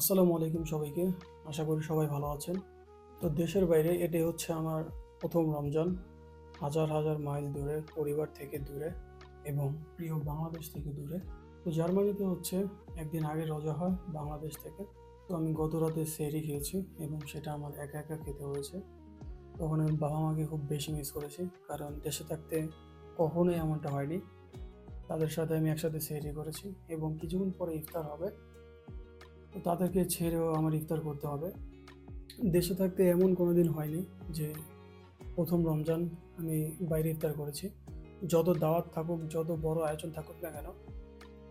আসসালামু আলাইকুম সবাইকে। আশা করি সবাই ভালো আছেন। তো দেশের বাইরে এটাই হচ্ছে আমার প্রথম রমজান। হাজার হাজার মাইল দূরে, পরিবার থেকে দূরে এবং প্রিয় বাংলাদেশ থেকে দূরে। তো জার্মানিতে হচ্ছে একদিন আগে রোজা হয় বাংলাদেশ থেকে। তো আমি গত রাতে সেহরি খেয়েছি এবং সেটা আমার একা একা খেতে হয়েছে। তখন আমি বাবা মাকে খুব বেশি মিস করেছি, কারণ দেশে থাকতে কখনোই এমনটা হয়নি। তাদের সাথে আমি একসাথে সেহরি করেছি এবং কিছুক্ষণ পরে ইফতার হবে। তো তাদেরকে ছেড়েও আমার ইফতার করতে হবে। দেশে থাকতে এমন কোনো দিন হয়নি যে প্রথম রমজান আমি বাইরে ইফতার করেছি। যত দাওয়াত থাকুক, যত বড় আয়োজন থাকুক না কেন,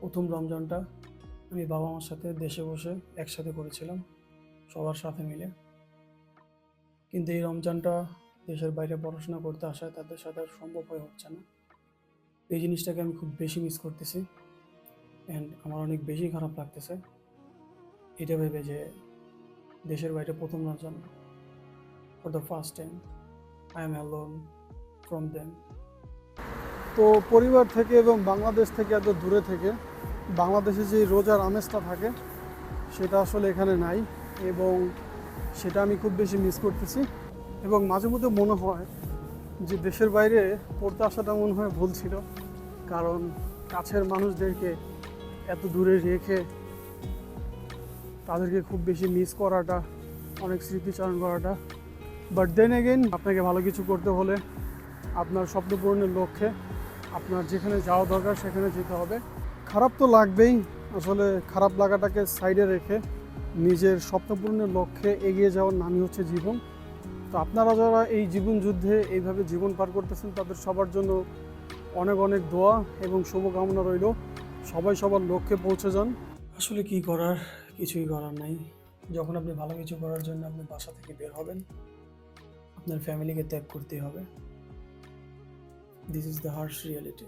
প্রথম রমজানটা আমি বাবা মার সাথে দেশে বসে একসাথে করেছিলাম, সবার সাথে মিলে। কিন্তু এই রমজানটা দেশের বাইরে পড়াশোনা করতে আসায় তাদের সাথে আর সম্ভব হয়ে হচ্ছে না। এই জিনিসটাকে আমি খুব বেশি মিস করতেছি অ্যান্ড আমার অনেক বেশি খারাপ লাগতেছে এটা ভেবে যে দেশের বাইরে প্রথম Ramzan, for the first time I am alone from them. তো পরিবার থেকে এবং বাংলাদেশ থেকে এত দূরে থেকে বাংলাদেশে যে রোজার আমেজটা থাকে সেটা আসলে এখানে নাই, এবং সেটা আমি খুব বেশি মিস করতেছি। এবং মাঝে মধ্যে মনে হয় যে দেশের বাইরে পড়তে আসাটা মনে হয় ভুল ছিল, কারণ কাছের মানুষদেরকে এত দূরে রেখে তাদেরকে খুব বেশি মিস করাটা, অনেক স্মৃতিচারণ করাটা। বাট দেন এগেইন, আপনাকে ভালো কিছু করতে হলে আপনার স্বপ্ন পূরণের লক্ষ্যে আপনার যেখানে যাওয়া দরকার সেখানে যেতে হবে। খারাপ তো লাগবেই, আসলে খারাপ লাগাটাকে সাইডে রেখে নিজের স্বপ্ন পূরণের লক্ষ্যে এগিয়ে যাওয়ার নামই হচ্ছে জীবন। তো আপনারা যারা এই জীবন যুদ্ধে এইভাবে জীবন পার করতেছেন তাদের সবার জন্য অনেক অনেক দোয়া এবং শুভকামনা রইল। সবাই সবার লক্ষ্যে পৌঁছে যান। আসলে কি করার, কিছুই করার নাই। যখন আপনি ভালো কিছু করার জন্য আপনি বাসা থেকে বের হবেন, আপনার ফ্যামিলিকে ত্যাগ করতেই হবে। This is the harsh reality.